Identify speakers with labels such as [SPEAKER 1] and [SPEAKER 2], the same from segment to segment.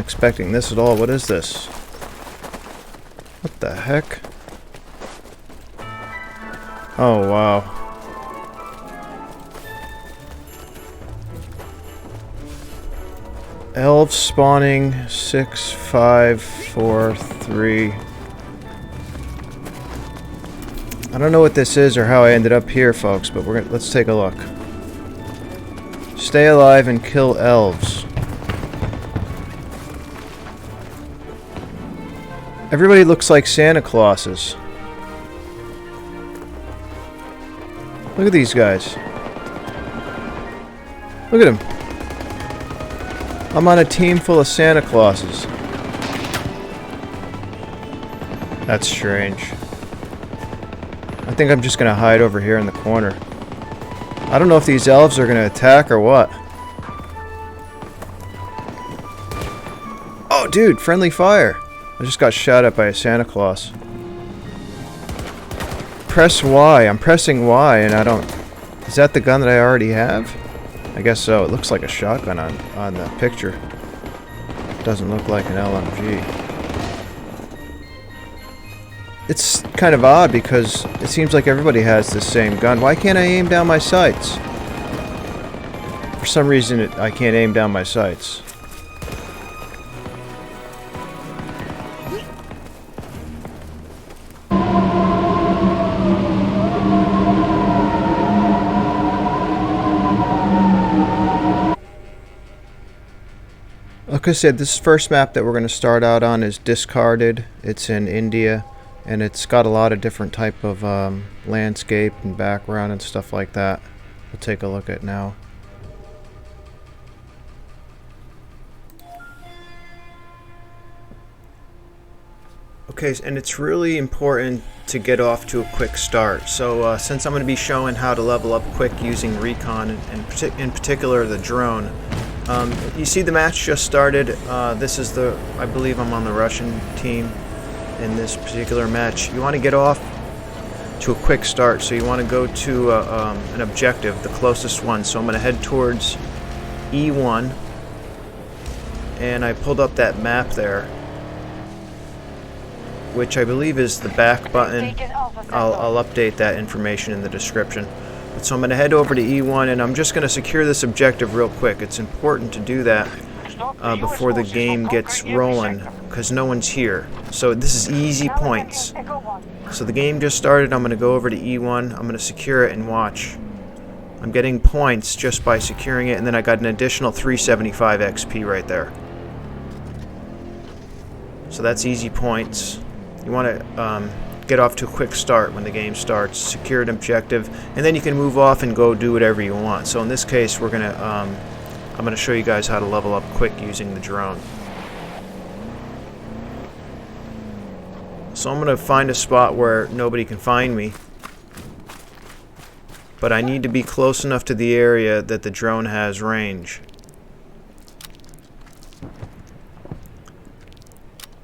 [SPEAKER 1] expecting this at all. What is this? What the heck? Oh, wow. Elves spawning 6, 5, 4, 3. I don't know what this is or how I ended up here, folks, but let's take a look. Stay alive and kill elves. Everybody looks like Santa Clauses. Look at these guys. Look at them. I'm on a team full of Santa Clauses. That's strange. I think I'm just gonna hide over here in the corner. I don't know if these elves are gonna attack or what. Oh, dude, friendly fire. I just got shot at by a Santa Claus. Press Y. I'm pressing Y and I don't... Is that the gun that I already have? I guess so. It looks like a shotgun on the picture. Doesn't look like an LMG. It's kind of odd because it seems like everybody has the same gun. Why can't I aim down my sights? For some reason I can't aim down my sights. Like I said, this first map that we're going to start out on is Discarded. It's in India, and it's got a lot of different type of landscape and background and stuff like that. We'll take a look at now. Okay, and it's really important to get off to a quick start. So since I'm going to be showing how to level up quick using Recon, and in particular the drone, you see the match just started. This is I believe I'm on the Russian team in this particular match. You want to get off to a quick start, so you want to go to an objective, the closest one. So I'm going to head towards E1, and I pulled up that map there, which I believe is the back button. I'll update that information in the description. So I'm going to head over to E1 and I'm just going to secure this objective real quick. It's important to do that before the game gets rolling because no one's here. So this is easy points. So the game just started. I'm going to go over to E1. I'm going to secure it and watch. I'm getting points just by securing it, and then I got an additional 375 XP right there. So that's easy points. You want to get off to a quick start when the game starts, secure an objective, and then you can move off and go do whatever you want. So in this case, I'm gonna show you guys how to level up quick using the drone. So I'm gonna find a spot where nobody can find me, but I need to be close enough to the area that the drone has range.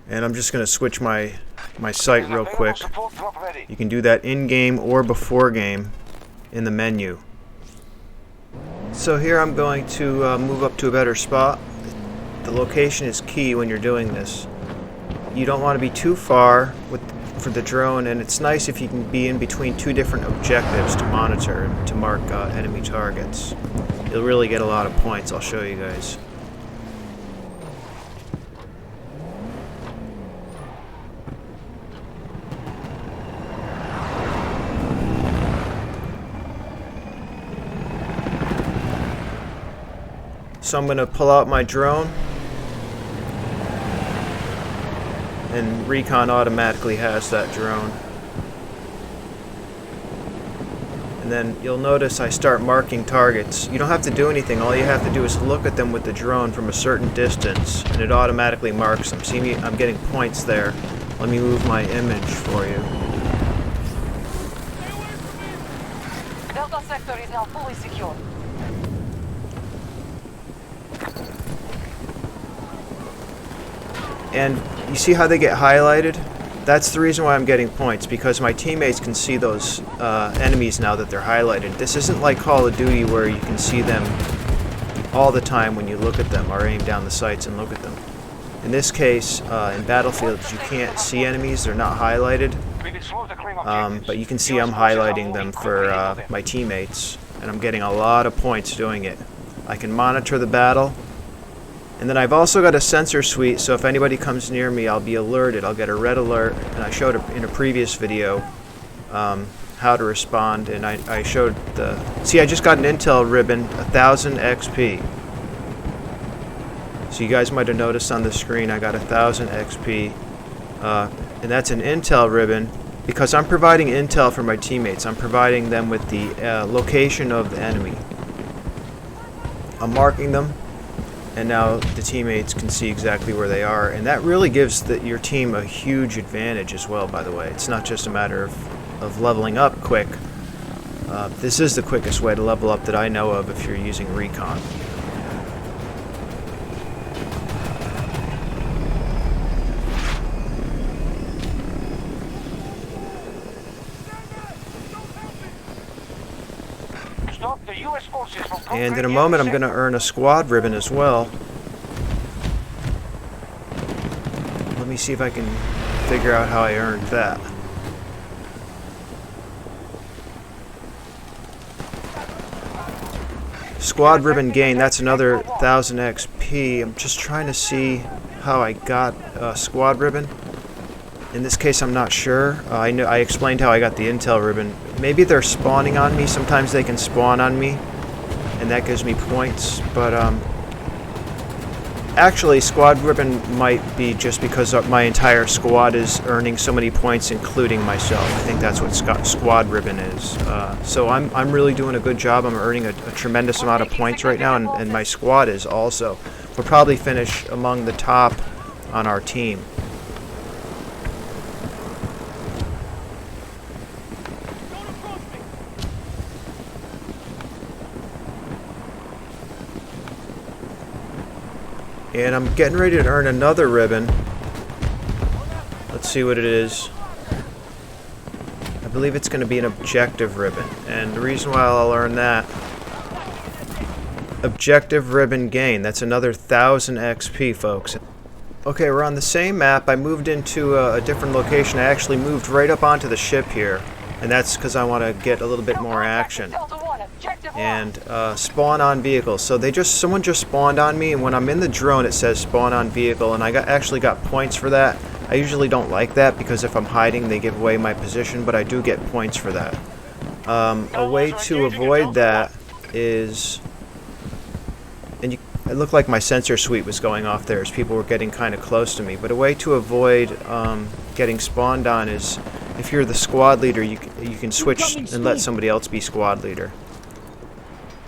[SPEAKER 1] And I'm just gonna switch my sight real quick. You can do that in-game or before game in the menu. So here I'm going to move up to a better spot. The location is key when you're doing this. You don't want to be too far for the drone, and it's nice if you can be in between two different objectives to monitor and to mark enemy targets. You'll really get a lot of points. I'll show you guys. So I'm going to pull out my drone, and Recon automatically has that drone. And then you'll notice I start marking targets. You don't have to do anything. All you have to do is look at them with the drone from a certain distance, and it automatically marks them. See me? I'm getting points there. Let me move my image for you.
[SPEAKER 2] Delta sector is now fully secure.
[SPEAKER 1] And you see how they get highlighted? That's the reason why I'm getting points, because my teammates can see those enemies now that they're highlighted. This isn't like Call of Duty where you can see them all the time when you look at them or aim down the sights and look at them. In this case, in battlefields, you can't see enemies, they're not highlighted, but you can see I'm highlighting them for my teammates, and I'm getting a lot of points doing it. I can monitor the battle, and then I've also got a sensor suite, so if anybody comes near me, I'll be alerted. I'll get a red alert, and I showed in a previous video how to respond, and I showed the... See, I just got an intel ribbon, 1000 XP. So you guys might have noticed on the screen I got 1000 XP, and that's an intel ribbon because I'm providing intel for my teammates. I'm providing them with the location of the enemy. I'm marking them, and now the teammates can see exactly where they are, and that really gives your team a huge advantage as well, by the way. It's not just a matter of leveling up quick. This is the quickest way to level up that I know of if you're using Recon. And in a moment I'm going to earn a squad ribbon as well. Let me see if I can figure out how I earned that. Squad ribbon gain, that's another 1000 XP. I'm just trying to see how I got a squad ribbon. In this case, I'm not sure. I explained how I got the intel ribbon. Maybe they're spawning on me. Sometimes they can spawn on me, and that gives me points. But actually, squad ribbon might be just because my entire squad is earning so many points, including myself. I think that's what squad ribbon is. So I'm really doing a good job. I'm earning a tremendous amount of points right now, and my squad is also. We'll probably finish among the top on our team. And I'm getting ready to earn another ribbon. Let's see what it is. I believe it's going to be an objective ribbon. And the reason why I'll earn that... Objective ribbon gain. That's another 1000 XP, folks. Okay, we're on the same map. I moved into a different location. I actually moved right up onto the ship here. And that's because I want to get a little bit more action. And spawn on vehicles. So someone just spawned on me, and when I'm in the drone it says spawn on vehicle, and I actually got points for that. I usually don't like that because if I'm hiding they give away my position, but I do get points for that. A way to avoid that is, and it looked like my sensor suite was going off there as people were getting kind of close to me, but a way to avoid getting spawned on is if you're the squad leader, you can switch and let somebody else be squad leader.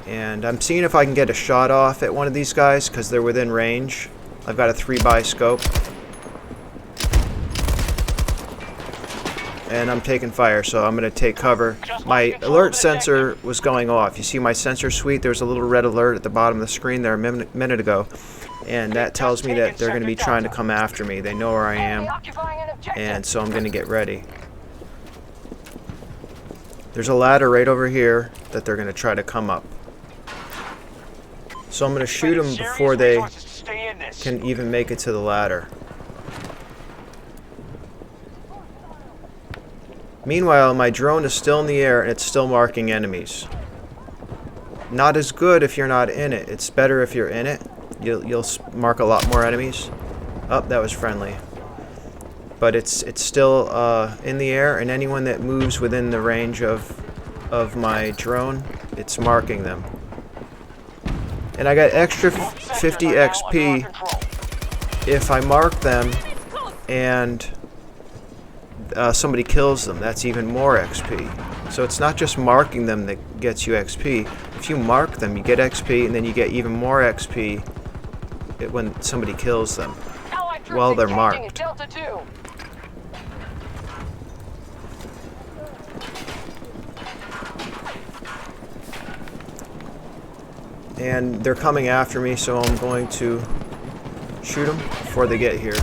[SPEAKER 1] And I'm seeing if I can get a shot off at one of these guys because they're within range. I've got a 3x scope. And I'm taking fire, so I'm going to take cover. My alert sensor was going off. You see my sensor suite? There's a little red alert at the bottom of the screen there a minute ago. And that tells me that they're going to be trying to come after me. They know where I am. And so I'm going to get ready. There's a ladder right over here that they're going to try to come up. So I'm going to shoot them before they can even make it to the ladder. Meanwhile, my drone is still in the air and it's still marking enemies. Not as good if you're not in it. It's better if you're in it. You'll mark a lot more enemies. Oh, that was friendly. But it's still in the air, and anyone that moves within the range of my drone, it's marking them. And I got extra 50 XP if I mark them and somebody kills them. That's even more XP. So it's not just marking them that gets you XP. If you mark them, you get XP, and then you get even more XP when somebody kills them while they're marked. And they're coming after me, so I'm going to shoot them before they get here.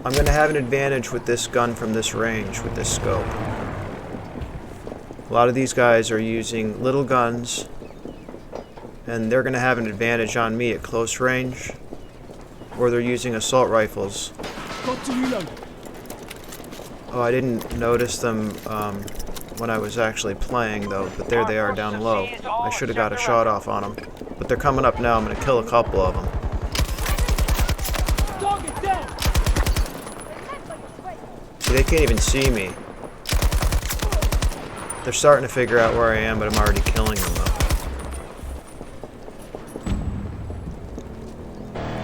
[SPEAKER 1] I'm going to have an advantage with this gun from this range, with this scope. A lot of these guys are using little guns, and they're going to have an advantage on me at close range, or they're using assault rifles.
[SPEAKER 3] Got to reload.
[SPEAKER 1] Oh, I didn't notice them when I was actually playing though, but there they are down low. I should have got a shot off on them, but they're coming up now. I'm going to kill a couple of them.
[SPEAKER 3] Target down.
[SPEAKER 1] See, they can't even see me. They're starting to figure out where I am, but I'm already killing them though.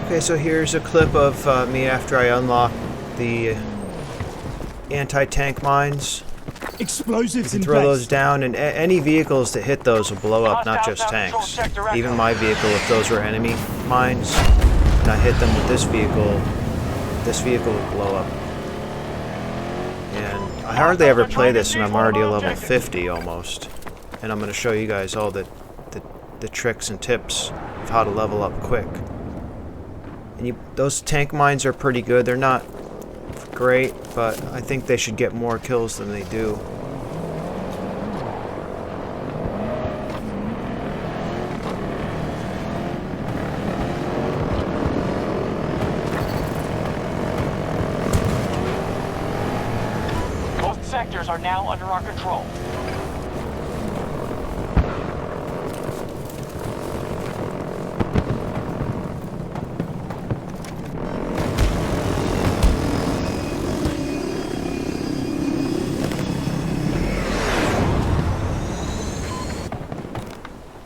[SPEAKER 1] Okay, so here's a clip of me after I unlock the anti-tank mines.
[SPEAKER 3] Explosives
[SPEAKER 1] You can throw those down, and any vehicles that hit those will blow up, not just tanks. Even my vehicle, if those were enemy mines, and I hit them with this vehicle would blow up. And I hardly ever play this, and I'm already a level 50 almost. And I'm going to show you guys all the tricks and tips of how to level up quick. And those tank mines are pretty good. They're not great, but I think they should get more kills than they do.
[SPEAKER 4] Most sectors are now under our control.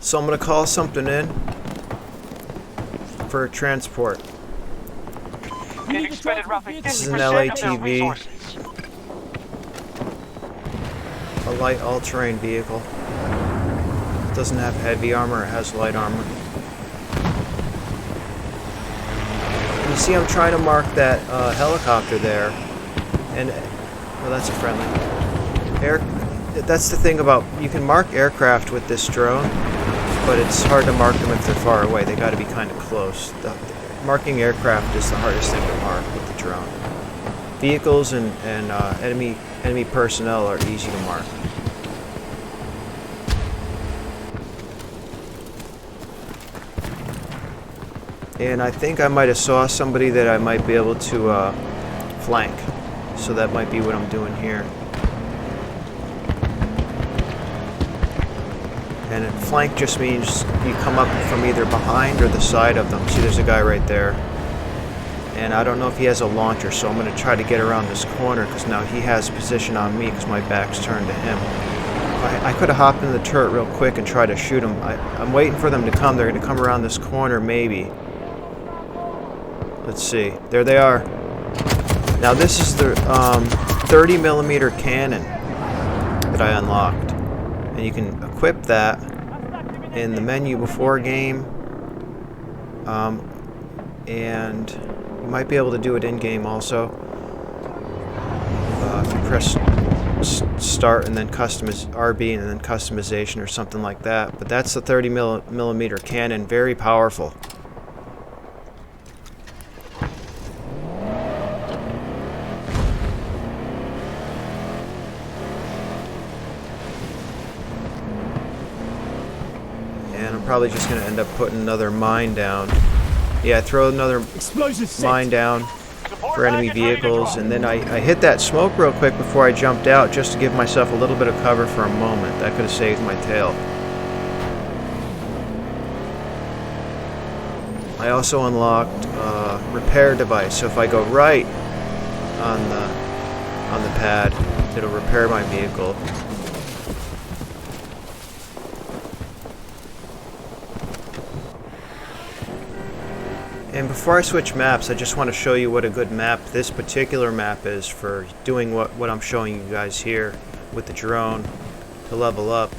[SPEAKER 1] So I'm going to call something in for transport.
[SPEAKER 4] They've expended roughly 50%
[SPEAKER 1] This is an
[SPEAKER 4] of their
[SPEAKER 1] LATV,
[SPEAKER 4] resources.
[SPEAKER 1] a light all-terrain vehicle. It doesn't have heavy armor, it has light armor. You see I'm trying to mark that helicopter there, and, well, that's a friendly. That's the thing about, you can mark aircraft with this drone, but it's hard to mark them if they're far away. They got to be kind of close. Marking aircraft is the hardest thing to mark with the drone. Vehicles and enemy personnel are easy to mark. And I think I might have saw somebody that I might be able to flank. So that might be what I'm doing here. And flank just means you come up from either behind or the side of them. See, there's a guy right there. And I don't know if he has a launcher, so I'm going to try to get around this corner because now he has position on me because my back's turned to him. I could have hopped into the turret real quick and tried to shoot him. I'm waiting for them to come. They're going to come around this corner, maybe. Let's see. There they are. Now this is the 30mm cannon that I unlocked. And you can equip that in the menu before game, and you might be able to do it in game also. If you press start and then RB and then customization or something like that. But that's the 30mm cannon, very powerful. Probably just going to end up putting another mine down. Yeah, throw another mine down for enemy vehicles, and then I hit that smoke real quick before I jumped out just to give myself a little bit of cover for a moment. That could have saved my tail. I also unlocked repair device, so if I go right on the pad, it'll repair my vehicle. And before I switch maps, I just want to show you what a good map this particular map is for doing what I'm showing you guys here with the drone to level up.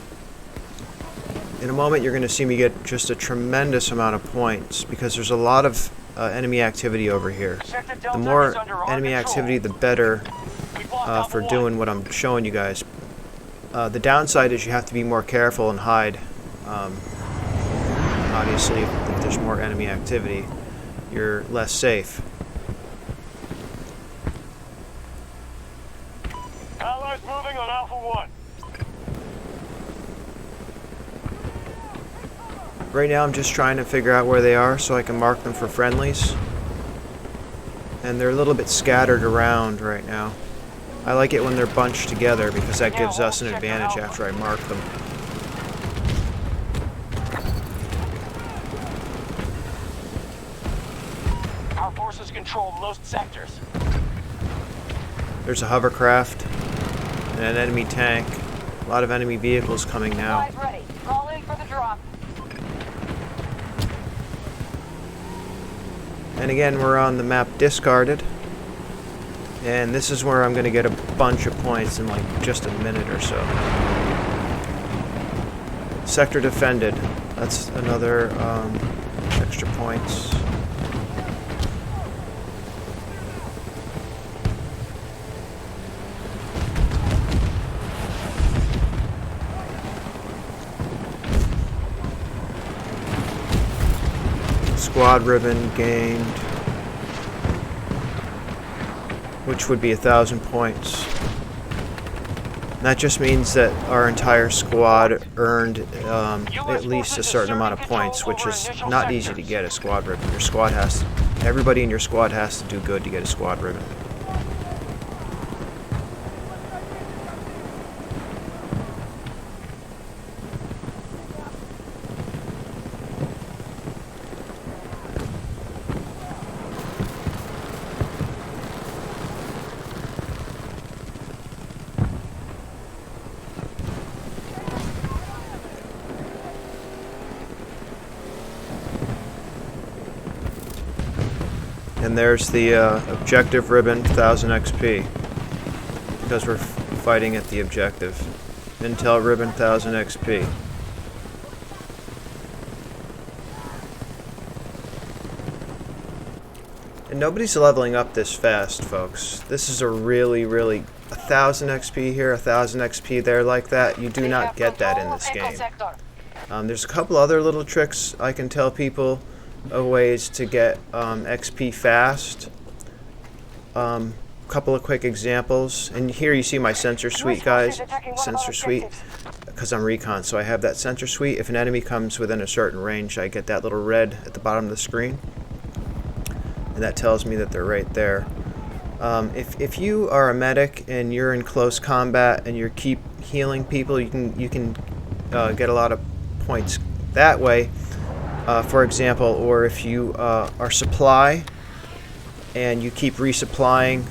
[SPEAKER 1] In a moment you're going to see me get just a tremendous amount of points because there's a lot of enemy activity over here. The more enemy activity, the better for doing what I'm showing you guys. The downside is you have to be more careful and hide. Obviously, if there's more enemy activity, you're less safe.
[SPEAKER 4] Allies moving on Alpha 1.
[SPEAKER 1] Right now I'm just trying to figure out where they are so I can mark them for friendlies. And they're a little bit scattered around right now. I like it when they're bunched together because that gives us an advantage after I mark them.
[SPEAKER 4] Our forces control most sectors.
[SPEAKER 1] There's a hovercraft and an enemy tank. A lot of enemy vehicles coming now.
[SPEAKER 2] Guys ready. Call in for the drop.
[SPEAKER 1] And again, we're on the map Discarded. And this is where I'm going to get a bunch of points in like just a minute or so. Sector Defended. That's another extra points. Squad ribbon gained, which would be 1,000 points. And that just means that our entire squad earned at least a certain amount of points, which is not easy to get a squad ribbon. Your squad has, everybody in your squad has to do good to get a squad ribbon. And there's the objective ribbon, 1000 XP, because we're fighting at the objective. Intel ribbon, 1000 XP. And nobody's leveling up this fast, folks. This is a really, 1000 XP here, 1000 XP there like that. You do not get that in this game. There's a couple other little tricks I can tell people of ways to get XP fast. Couple of quick examples, and here you see my sensor suite, guys. Sensor suite, because I'm Recon, so I have that sensor suite. If an enemy comes within a certain range, I get that little red at the bottom of the screen, and that tells me that they're right there. If you are a medic and you're in close combat and you keep healing people, you can get a lot of points that way. For example, or if you are supply and you keep resupplying.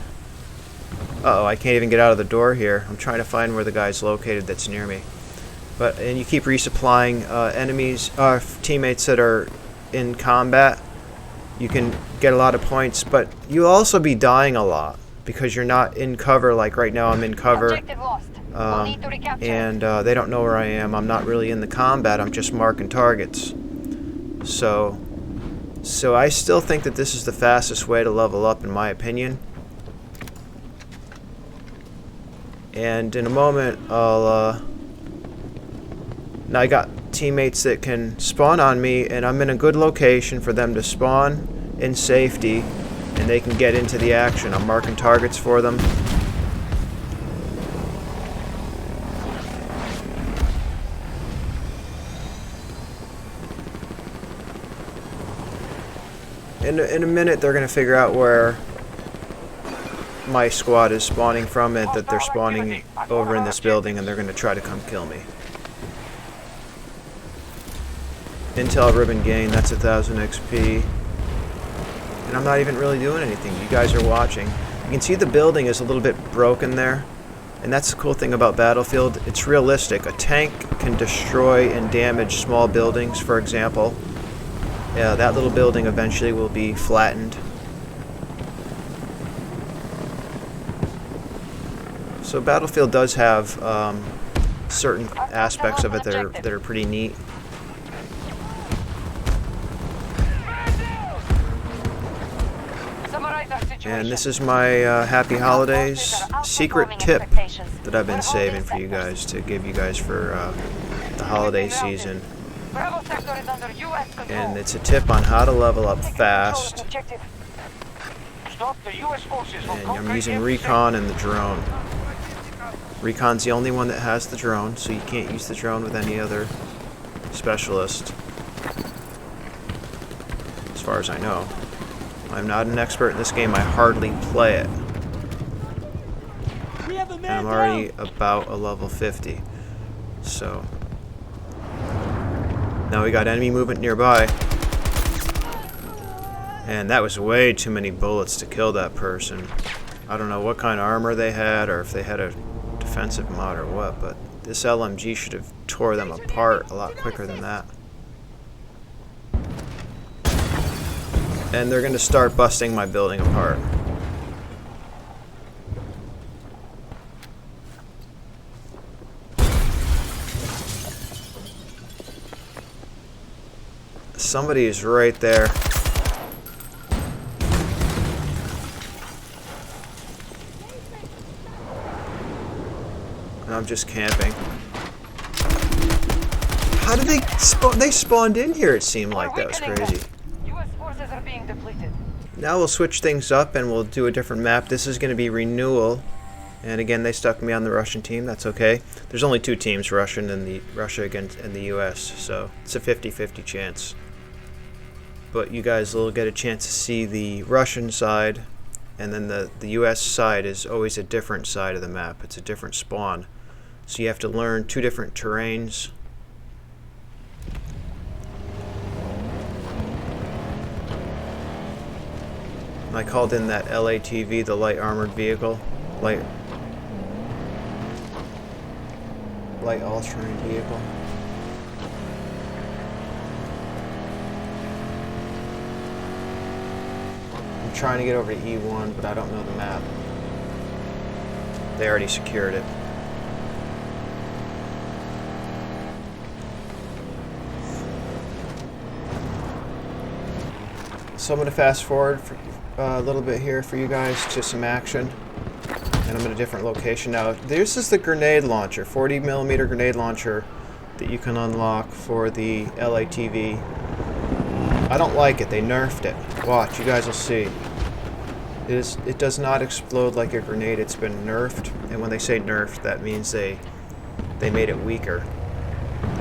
[SPEAKER 1] Uh-oh, I can't even get out of the door here. I'm trying to find where the guy's located that's near me. And you keep resupplying teammates that are in combat, you can get a lot of points, but you'll also be dying a lot because you're not in cover. Like right now I'm in cover, and they don't know where I am. I'm not really in the combat, I'm just marking targets. So I still think that this is the fastest way to level up, in my opinion. And in a moment, now I got teammates that can spawn on me, and I'm in a good location for them to spawn in safety, and they can get into the action. I'm marking targets for them. In a minute, they're going to figure out where my squad is spawning from, and that they're spawning over in this building, and they're going to try to come kill me. Intel ribbon gain, that's 1000 XP. And I'm not even really doing anything. You guys are watching. You can see the building is a little bit broken there. And that's the cool thing about Battlefield. It's realistic. A tank can destroy and damage small buildings, for example. Yeah, that little building eventually will be flattened. So Battlefield does have certain aspects of it that are pretty neat. And this is my Happy Holidays secret tip that I've been saving for you guys to give you guys for the holiday season. And it's a tip on how to level up fast. And I'm using Recon and the drone. Recon's the only one that has the drone, so you can't use the drone with any other specialist. as far as I know. I'm not an expert in this game. I hardly play it.
[SPEAKER 3] We have a
[SPEAKER 1] And
[SPEAKER 3] man
[SPEAKER 1] I'm
[SPEAKER 3] down.
[SPEAKER 1] already about a level 50. So now we got enemy movement nearby. And that was way too many bullets to kill that person. I don't know what kind of armor they had, or if they had a defensive mod or what, but this LMG should have tore them apart a lot quicker than that. And they're going to start busting my building apart. Somebody is right there. And I'm just camping. How did they spawn? They spawned in here, it seemed like. That was crazy.
[SPEAKER 2] U.S. forces are being depleted.
[SPEAKER 1] Now we'll switch things up and we'll do a different map. This is going to be Renewal. And again, they stuck me on the Russian team. That's okay. There's only two teams, Russia and the US, so it's a 50-50 chance. But you guys will get a chance to see the Russian side, and then the US side is always a different side of the map. It's a different spawn. So you have to learn two different terrains. I called in that LATV, the light armored vehicle. Light all-terrain vehicle. I'm trying to get over to E1, but I don't know the map. They already secured it. So I'm going to fast forward for a little bit here for you guys to some action. And I'm in a different location now. This is the grenade launcher, 40mm grenade launcher that you can unlock for the LATV. I don't like it. They nerfed it. Watch, you guys will see. It does not explode like a grenade. It's been nerfed. And when they say nerfed, that means they made it weaker.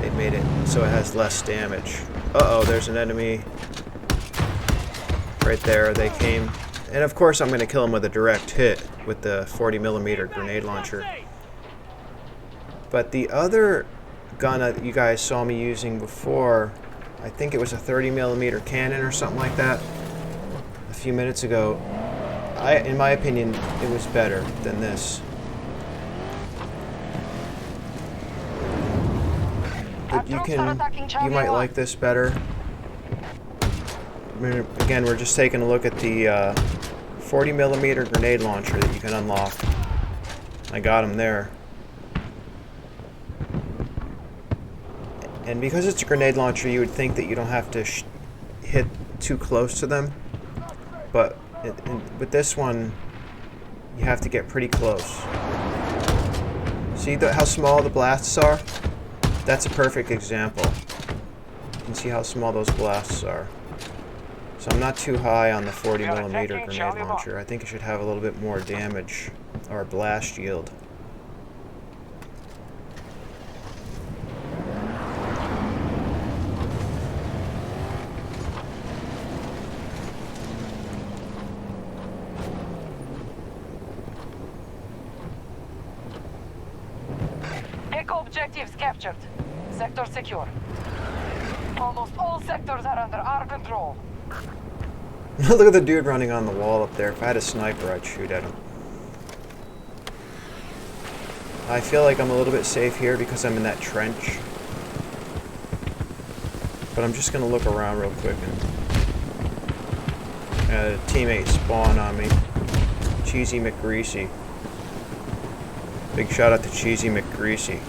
[SPEAKER 1] They made it so it has less damage. Uh-oh, there's an enemy right there. They came. And of course I'm going to kill him with a direct hit with the 40mm grenade launcher. But the other gun that you guys saw me using before, I think it was a 30mm cannon or something like that a few minutes ago. In my opinion, it was better than this. But you might like this better. Again, we're just taking a look at the 40mm grenade launcher that you can unlock. I got him there. And because it's a grenade launcher, you would think that you don't have to hit too close to them. But with this one, you have to get pretty close. See how small the blasts are? That's a perfect example. You can see how small those blasts are. So I'm not too high on the 40mm grenade launcher. I think it should have a little bit more damage or blast yield.
[SPEAKER 2] Echo objectives captured. Sector secure. Almost all sectors are under our control.
[SPEAKER 1] Look at the dude running on the wall up there. If I had a sniper, I'd shoot at him. I feel like I'm a little bit safe here because I'm in that trench. But I'm just going to look around real quick. And a teammate spawn on me. Cheesy McGreasy. Big shout out to Cheesy McGreasy.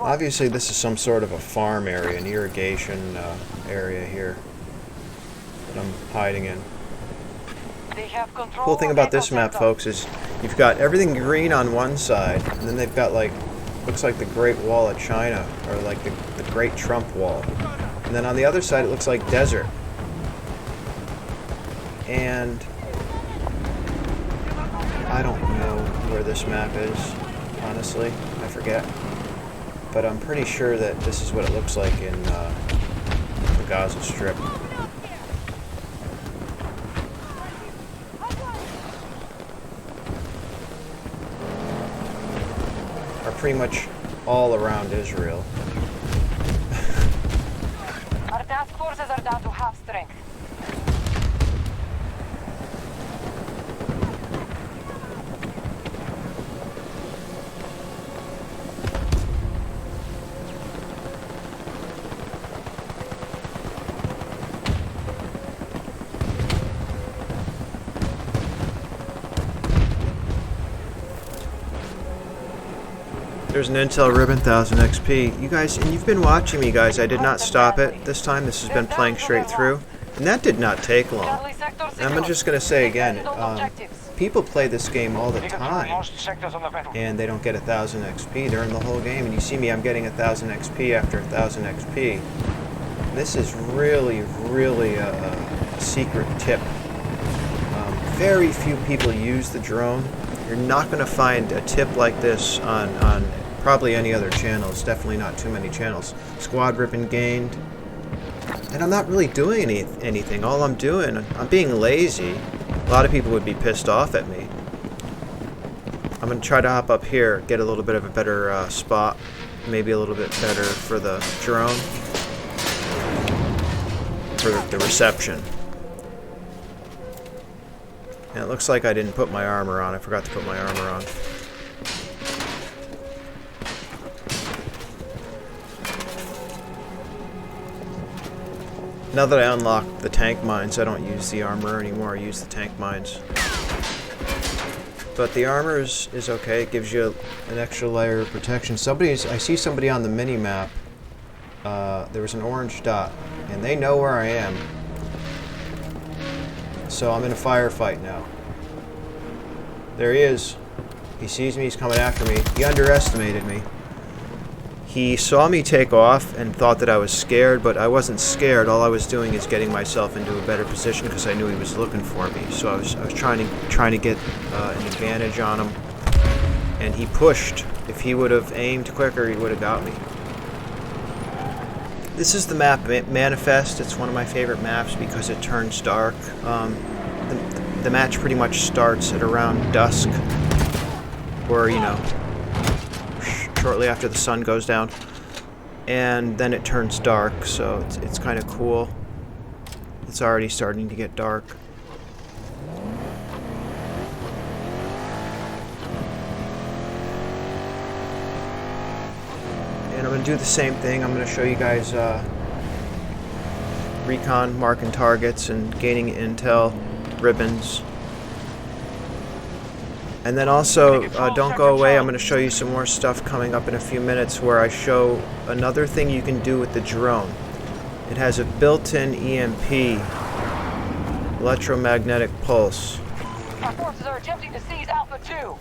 [SPEAKER 1] Obviously this is some sort of a farm area, an irrigation area here that I'm hiding in. Cool thing about this map, folks, is you've got everything green on one side, and then they've got like, looks like the Great Wall of China, or like the Great Trump Wall. And then on the other side it looks like desert. And I don't know where this map is. honestly. I forget. But I'm pretty sure that this is what it looks like in the Gaza Strip. Are pretty much all around Israel.
[SPEAKER 2] Our task forces are down to half strength.
[SPEAKER 1] There's an Intel Ribbon 1000 XP. You guys, and you've been watching me, guys. I did not stop it this time. This has been playing straight through. And that did not take long.
[SPEAKER 2] Charlie sector
[SPEAKER 1] And I'm
[SPEAKER 2] secure.
[SPEAKER 1] just going to say again,
[SPEAKER 2] Defend those objectives.
[SPEAKER 1] people play this game all the
[SPEAKER 4] We control
[SPEAKER 1] time.
[SPEAKER 4] most sectors on the battle.
[SPEAKER 1] And they don't get 1000 XP during the whole game. And you see me, I'm getting 1000 XP after 1000 XP. This is really, really a secret tip. Very few people use the drone. You're not going to find a tip like this on probably any other channels. Definitely not too many channels. Squad ribbon gained. And I'm not really doing anything. All I'm doing, I'm being lazy. A lot of people would be pissed off at me. I'm going to try to hop up here, get a little bit of a better spot. Maybe a little bit better for the drone. For the reception. And it looks like I didn't put my armor on. I forgot to put my armor on. Now that I unlocked the tank mines, I don't use the armor anymore. I use the tank mines. But the armor is okay. It gives you an extra layer of protection. I see somebody on the mini-map. There was an orange dot. And they know where I am. So I'm in a firefight now. There he is. He sees me, he's coming after me. He underestimated me. He saw me take off and thought that I was scared, but I wasn't scared. All I was doing is getting myself into a better position because I knew he was looking for me. So I was trying to get an advantage on him. And he pushed. If he would have aimed quicker, he would have got me. This is the map Manifest. It's one of my favorite maps because it turns dark. The match pretty much starts at around dusk, or shortly after the sun goes down, and then it turns dark. So it's kind of cool. It's already starting to get dark. And I'm going to do the same thing. I'm going to show you guys Recon marking targets and gaining intel ribbons. And then also, don't go away, I'm going to show you some more stuff coming up in a few minutes where I show another thing you can do with the drone. It has a built-in EMP, electromagnetic pulse.
[SPEAKER 2] Our forces are attempting to seize Alpha 2.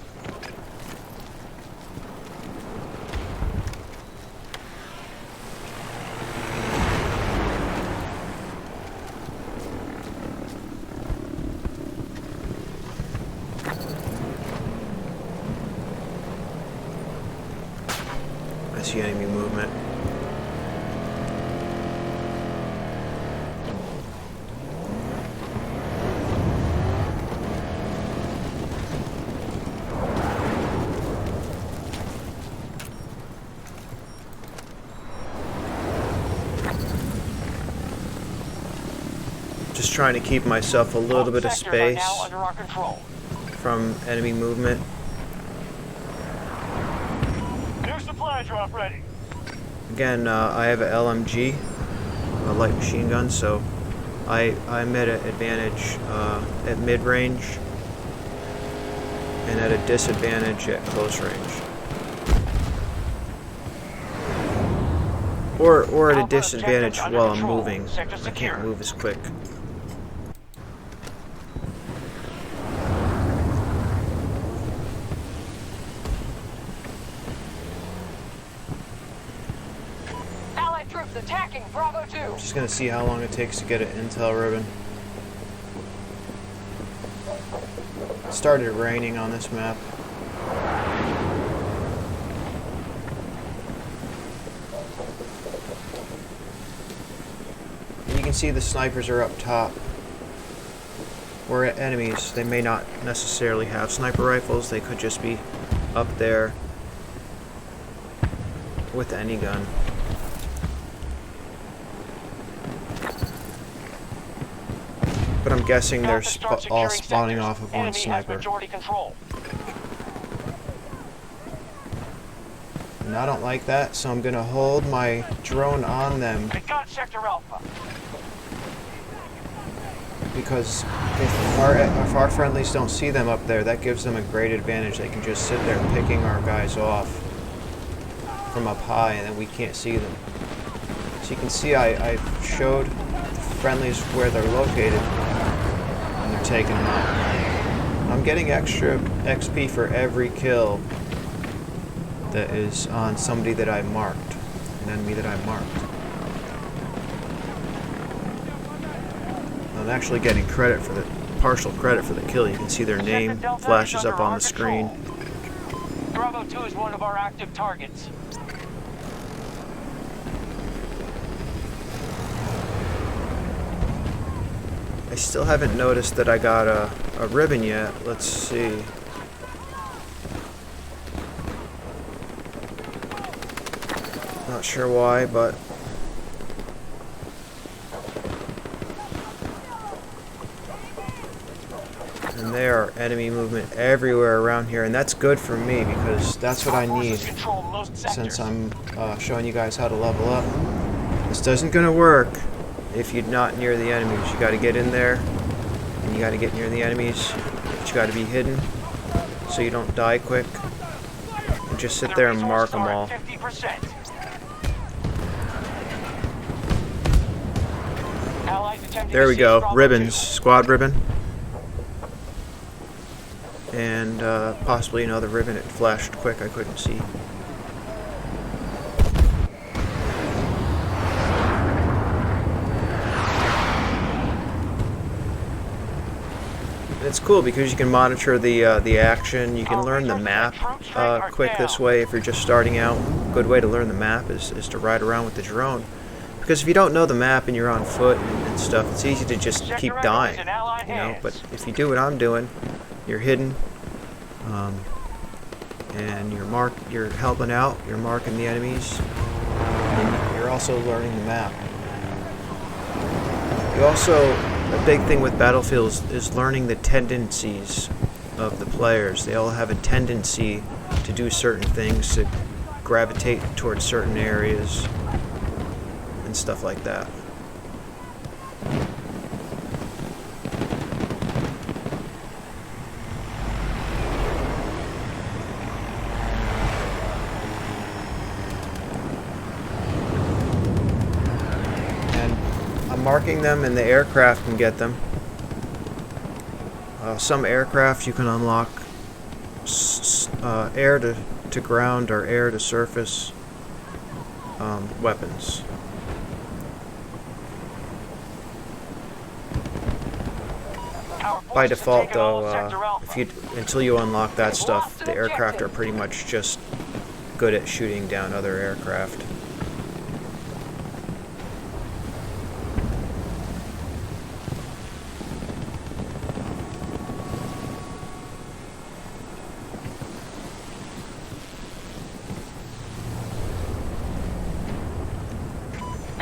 [SPEAKER 1] I see enemy movement. Just trying to keep myself a little bit of space
[SPEAKER 4] Now under our control.
[SPEAKER 1] from enemy movement.
[SPEAKER 4] New supply drop ready.
[SPEAKER 1] Again, I have a LMG, a light machine gun, so I'm at an advantage at mid-range and at a disadvantage at close range. Or at a disadvantage while I'm moving. I can't move as quick.
[SPEAKER 2] Allied troops attacking Bravo 2.
[SPEAKER 1] Just gonna see how long it takes to get an intel ribbon. It started raining on this map. can see the snipers are up top. Where enemies, they may not necessarily have sniper rifles, they could just be up there with any gun. But I'm guessing they're all spawning off of one sniper. And I don't like that, so I'm gonna hold my drone on them. Because if our friendlies don't see them up there, that gives them a great advantage. They can just sit there picking our guys off from up high, and then we can't see them. So you can see I showed the friendlies where they're located, and they're taking them out. I'm getting extra XP for every kill that is on somebody that I marked, an enemy that I marked. I'm actually getting credit for the partial credit for the kill. You can see their name flashes up on the screen.
[SPEAKER 4] Bravo 2 is one of our active targets.
[SPEAKER 1] I still haven't noticed that I got a ribbon yet. Let's see. Not sure why, but and there are enemy movement everywhere around here, and that's good for me because that's what I need since I'm showing you guys how to level up. This isn't gonna work if you're not near the enemies. You got to get in there and you got to get near the enemies, but you got to be hidden so you don't die quick, and just sit there and mark them all. There we go, ribbons, squad ribbon, and possibly another ribbon. It flashed quick, I couldn't see. It's cool because you can monitor the action. You can learn the map quick this way if you're just starting out. A good way to learn the map is to ride around with the drone. Because if you don't know the map and you're on foot and stuff, it's easy to just keep dying, you know. But if you do what I'm doing, you're hidden, and you're helping out, you're marking the enemies, and you're also learning the map. You also, a big thing with Battlefield is learning the tendencies of the players. They all have a tendency to do certain things, to gravitate towards certain areas, and stuff like that. And I'm marking them, and the aircraft can get them. Some aircraft you can unlock air to ground or air to surface weapons. By default, though, until you unlock that stuff, the aircraft are pretty much just good at shooting down other aircraft.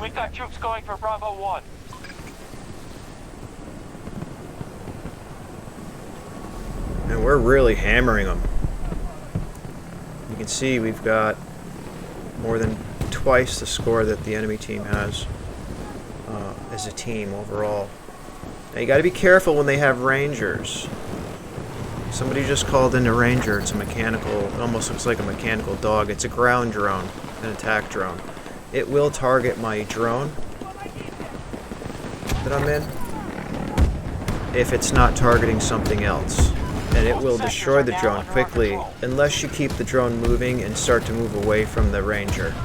[SPEAKER 4] We've got troops going for Bravo 1.
[SPEAKER 1] And we're really hammering them. You can see we've got more than twice the score that the enemy team has as a team overall. Now you got to be careful when they have rangers. Somebody just called in a ranger. It's a mechanical, it almost looks like a mechanical dog. It's a ground drone, an attack drone. It will target my drone that I'm in if it's not targeting something else. And it will destroy the drone quickly unless you keep the drone moving and start to move away from the ranger.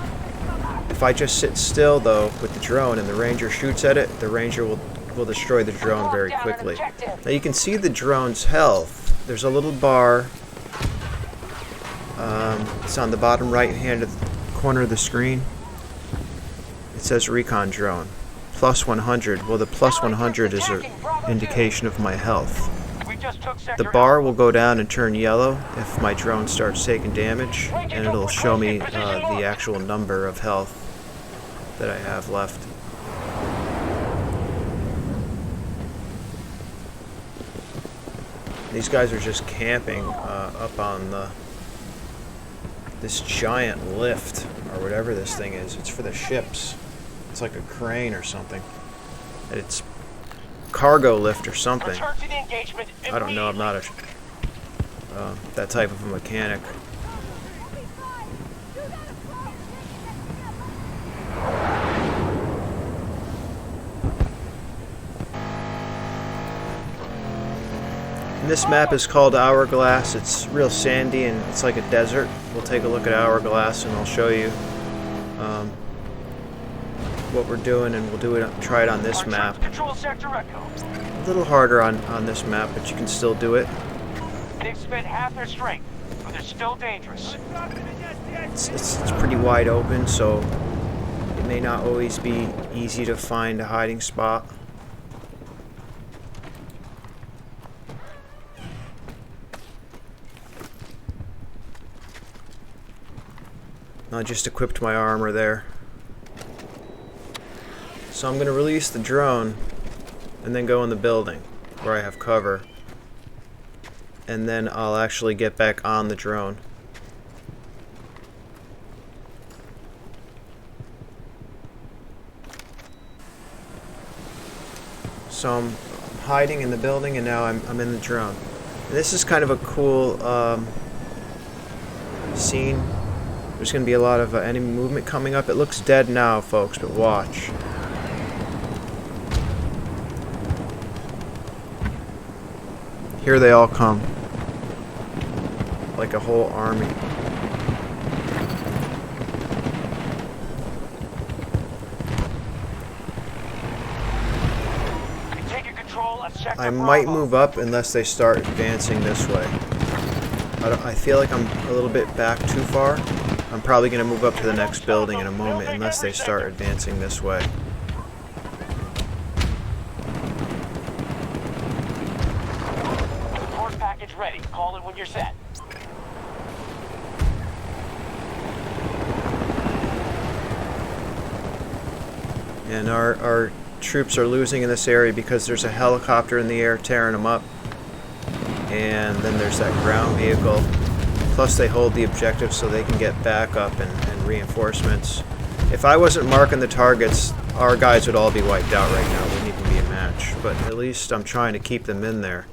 [SPEAKER 1] If I just sit still though with the drone and the ranger shoots at it, the ranger will destroy the drone very quickly. Now you can see the drone's health. There's a little bar. It's on the bottom right hand corner of the screen. It says Recon drone. plus 100. Well, the plus 100 is an indication of my health.
[SPEAKER 4] We just took
[SPEAKER 1] The
[SPEAKER 4] sector
[SPEAKER 1] bar will go down and turn yellow if my drone starts taking damage, and it'll show me the actual number of health that I have left. These guys are just camping up on this giant lift, or whatever this thing is. It's for the ships. It's like a crane or something. And it's cargo lift or something.
[SPEAKER 4] Return to the engagement
[SPEAKER 1] I don't know. I'm not that type of a mechanic. And this map is called Hourglass. It's real sandy and it's like a desert. We'll take a look at Hourglass and I'll show you what we're doing, and we'll try it on this map.
[SPEAKER 4] Control sector Echo.
[SPEAKER 1] A little harder on this map, but you can still do it.
[SPEAKER 4] They've spent half their strength, but they're still dangerous.
[SPEAKER 1] It's pretty wide open, so it may not always be easy to find a hiding spot. I just equipped my armor there. So I'm going to release the drone and then go in the building where I have cover. And then I'll actually get back on the drone. So I'm hiding in the building and now I'm in the drone. And this is kind of a cool scene. There's going to be a lot of enemy movement coming up. It looks dead now, folks, but watch. Here they all come. Like a whole army. I might move up unless they start advancing this way. I feel like I'm a little bit back too far. I'm probably going to move up to the next building in a moment unless they start advancing this way.
[SPEAKER 4] Support package ready. Call it when you're set.
[SPEAKER 1] And our troops are losing in this area because there's a helicopter in the air tearing them up. And then there's that ground vehicle. Plus they hold the objective so they can get backup and reinforcements. If I wasn't marking the targets, our guys would all be wiped out right now. Wouldn't even be a match. But at least I'm trying to keep them in there.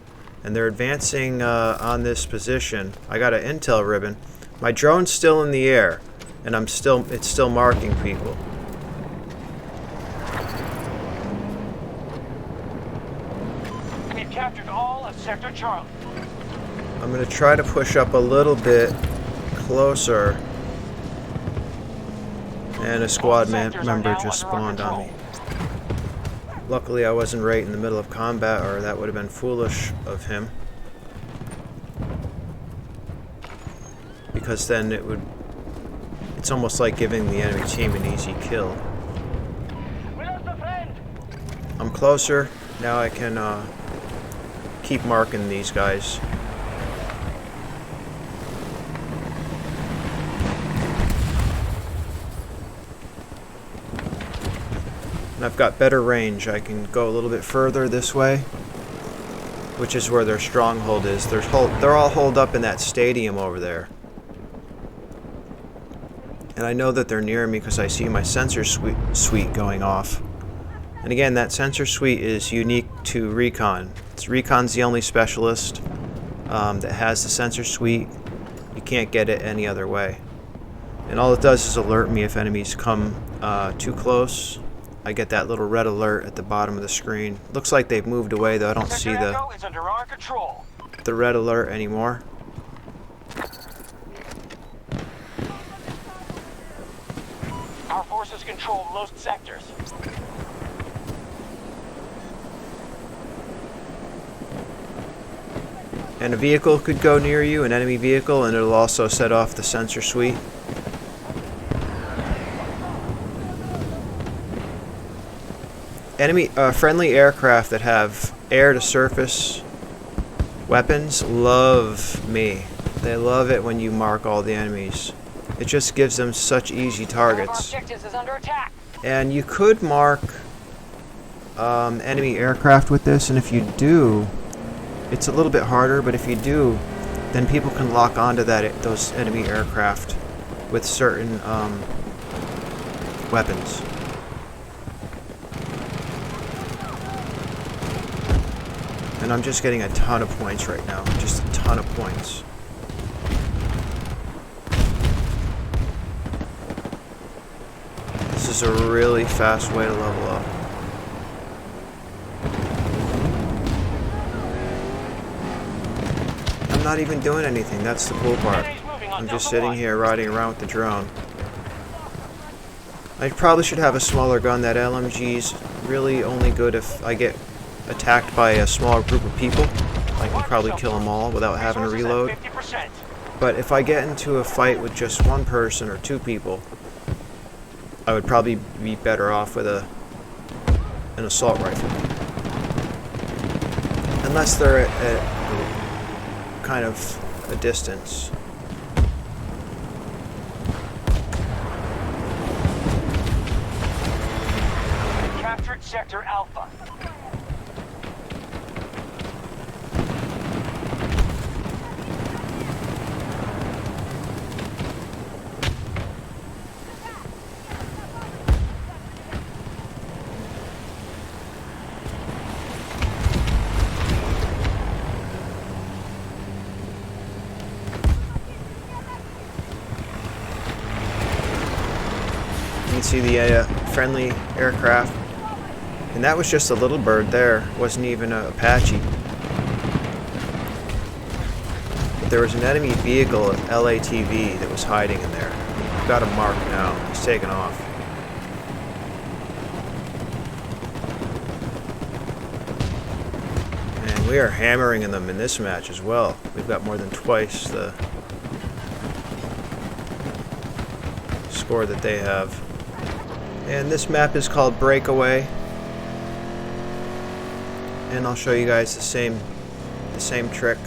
[SPEAKER 1] And they're advancing on this position. I got an intel ribbon. My drone's still in the air, and it's still marking people.
[SPEAKER 4] We've captured all of Sector Charlie.
[SPEAKER 1] I'm going to try to push up a little bit closer. And a squad member just spawned on me. Luckily I wasn't right in the middle of combat, or that would have been foolish of him. Because then it's almost like giving the enemy team an easy kill. I'm closer. Now I can keep marking these guys. And I've got better range. I can go a little bit further this way, which is where their stronghold is. They're all holed up in that stadium over there. And I know that they're near me because I see my sensor suite going off. And again, that sensor suite is unique to Recon. Recon's the only specialist that has the sensor suite. You can't get it any other way. And all it does is alert me if enemies come too close. I get that little red alert at the bottom of the screen. Looks like they've moved away though. I don't see the red alert anymore.
[SPEAKER 4] Our forces control most sectors.
[SPEAKER 1] And a vehicle could go near you, an enemy vehicle, and it'll also set off the sensor suite. friendly aircraft that have air-to-surface weapons love me. They love it when you mark all the enemies. It just gives them such easy
[SPEAKER 2] One of our
[SPEAKER 1] targets.
[SPEAKER 2] objectives is under attack.
[SPEAKER 1] And you could mark enemy aircraft with this, and if you do, it's a little bit harder, but if you do, then people can lock onto those enemy aircraft with certain weapons. And I'm just getting a ton of points right now. Just a ton of points. This is a really fast way to level up. I'm not even doing anything. That's the cool part. I'm just sitting here riding around with the drone. I probably should have a smaller gun. That LMG's really only good if I get attacked by a small group of people. I can probably kill them all without having to reload. But if I get into a fight with just one person or two people, I would probably be better off with an assault rifle. Unless they're at kind of a distance.
[SPEAKER 4] Captured Sector Alpha.
[SPEAKER 1] You can see the friendly aircraft. And that was just a little bird there. Wasn't even an Apache. But there was an enemy vehicle, LATV, that was hiding in there. Got him marked now. He's taken off. And we are hammering them in this match as well. We've got more than twice the score that they have. And this map is called Breakaway. And I'll show you guys the same trick,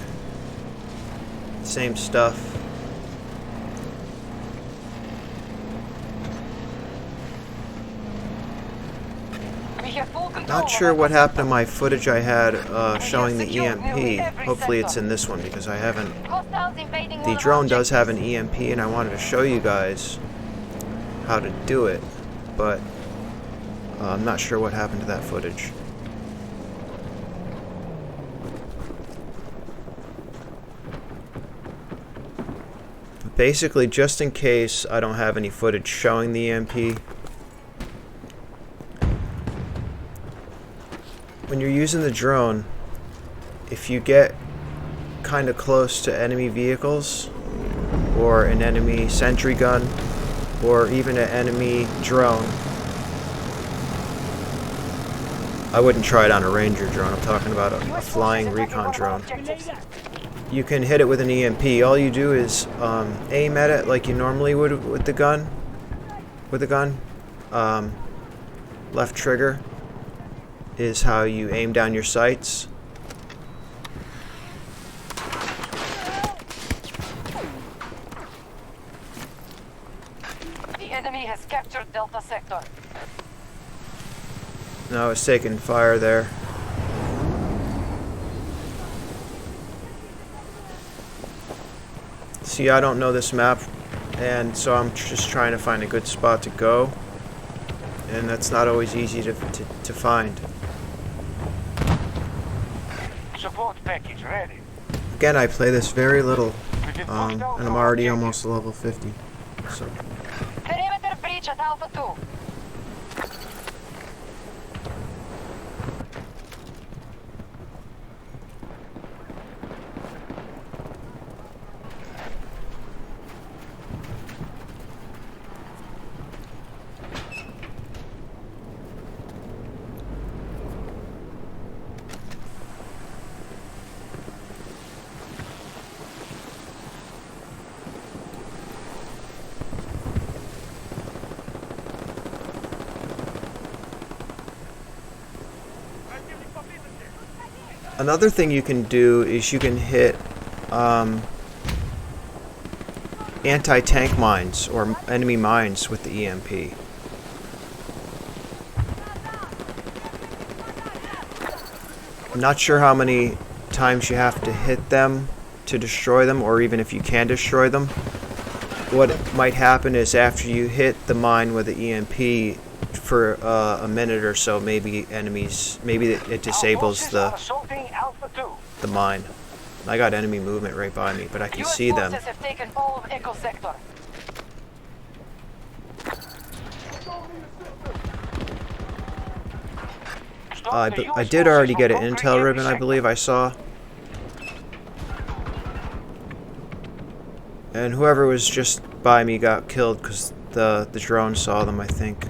[SPEAKER 1] same stuff.
[SPEAKER 2] We have full control.
[SPEAKER 1] Not sure what happened to my footage I had showing the EMP. Hopefully it's in this one because I haven't.
[SPEAKER 2] Hostiles invading one
[SPEAKER 1] The
[SPEAKER 2] of
[SPEAKER 1] drone
[SPEAKER 2] our
[SPEAKER 1] does have an EMP and I wanted to show you guys how to do it, but I'm not sure what happened to that footage. Basically, just in case I don't have any footage showing the EMP, when you're using the drone, if you get kind of close to enemy vehicles or an enemy sentry gun or even an enemy drone, I wouldn't try it on a Ranger drone, I'm talking about a flying Recon drone. You can hit it with an EMP. All you do is aim at it like you normally would with the gun. Left trigger is how you aim down your sights.
[SPEAKER 2] The enemy has captured Delta Sector.
[SPEAKER 1] Now it's taking fire there. See, I don't know this map, and so I'm just trying to find a good spot to go, and that's not always easy to find.
[SPEAKER 4] Support package ready.
[SPEAKER 1] Again, I play this very little, and I'm already almost level 50. So.
[SPEAKER 2] Perimeter breach at Alpha 2.
[SPEAKER 1] Another thing you can do is you can hit anti-tank mines or enemy mines with the EMP. I'm not sure how many times you have to hit them to destroy them, or even if you can destroy them. What might happen is after you hit the mine with the EMP for a minute or so, maybe it disables the mine. I got enemy movement right by me, but I can see them.
[SPEAKER 2] Have taken all of Echo Sector.
[SPEAKER 1] I did already get an intel ribbon, I believe I saw. And whoever was just by me got killed because the drone saw them, I think.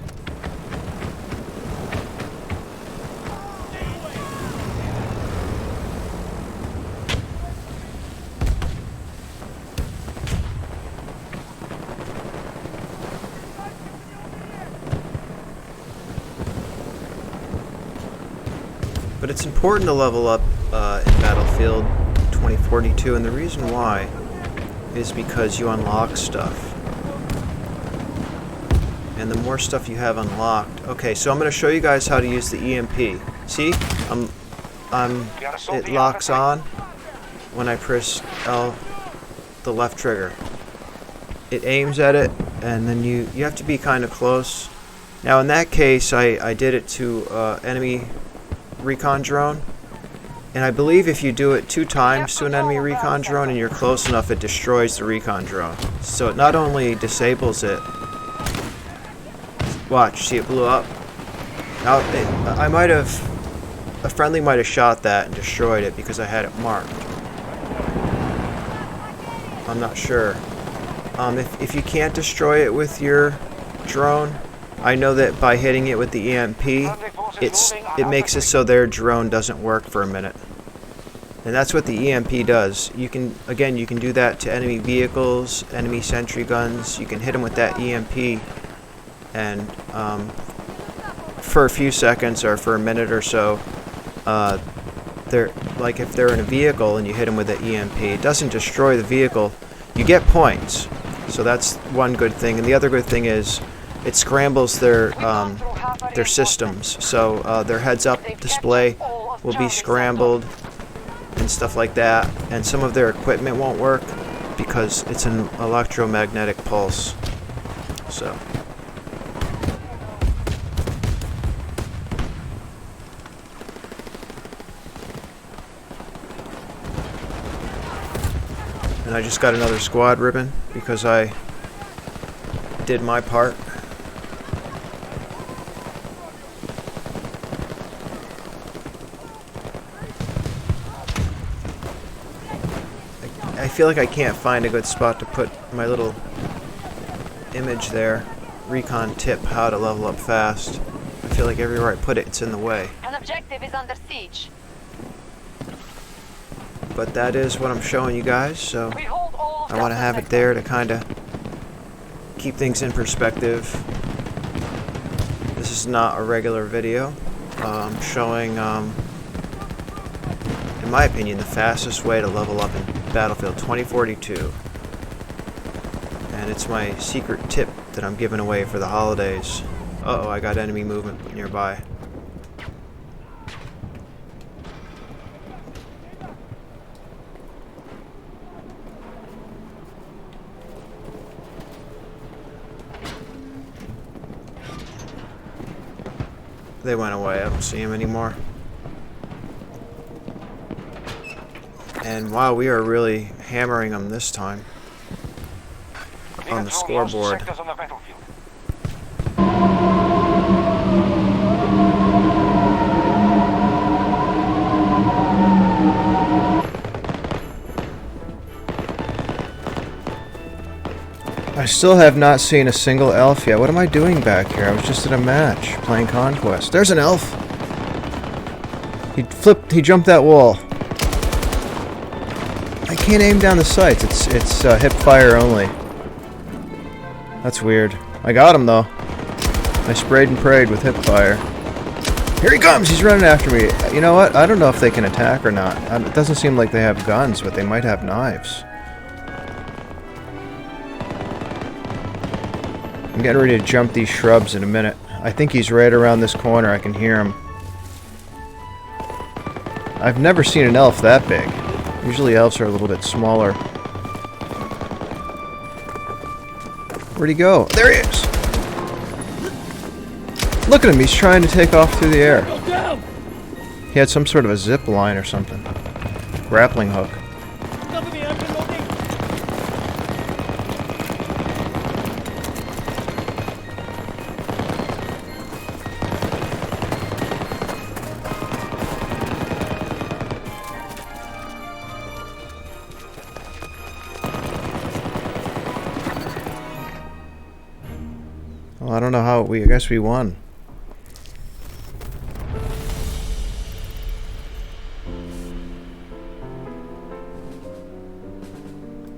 [SPEAKER 1] But it's important to level up in Battlefield 2042, and the reason why is because you unlock stuff. And the more stuff you have unlocked... Okay, so I'm going to show you guys how to use the EMP. See? It locks on when I press L, the left trigger. It aims at it, and then you have to be kind of close. Now in that case, I did it to enemy recon drone. And I believe if you do it 2 times to an enemy recon drone and you're close enough, it destroys the recon drone. So it not only disables it... Watch, see it blew up? Now, a friendly might have shot that and destroyed it because I had it marked. I'm not sure. If you can't destroy it with your drone, I know that by hitting it with the EMP, it makes it so their drone doesn't work for a minute. And that's what the EMP does. You can do that to enemy vehicles, enemy sentry guns. You can hit them with that EMP, and for a few seconds or for a minute or so, if they're in a vehicle and you hit them with the EMP, it doesn't destroy the vehicle. You get points. So that's one good thing. And the other good thing is it scrambles their systems. So their heads-up display will be scrambled and stuff like that. And some of their equipment won't work because it's an electromagnetic pulse. So. And I just got another squad ribbon because I did my part. I feel like I can't find a good spot to put my little image there. Recon tip, how to level up fast. I feel like everywhere I put it, it's in the way.
[SPEAKER 2] An objective is under siege.
[SPEAKER 1] But that is what I'm showing you guys, so I want to have it there to kind of keep things in perspective. This is not a regular video. I'm showing, in my opinion, the fastest way to level up in Battlefield 2042. And it's my secret tip that I'm giving away for the holidays. Uh-oh, I got enemy movement nearby. They went away. I don't see them anymore. And wow, we are really hammering them this time on the scoreboard. I still have not seen a single elf yet. What am I doing back here? I was just at a match playing Conquest. There's an elf! He jumped that wall. I can't aim down the sights. It's hip fire only. That's weird. I got him though. I sprayed and prayed with hip fire. Here he comes! He's running after me. You know what? I don't know if they can attack or not. It doesn't seem like they have guns, but they might have knives. I'm getting ready to jump these shrubs in a minute. I think he's right around this corner. I can hear him. I've never seen an elf that big. Usually elves are a little bit smaller. Where'd he go? There he is! Look at him, he's trying to take off through the air. He had some sort of a zip line or something. Grappling hook. Well, I don't know how I guess we won.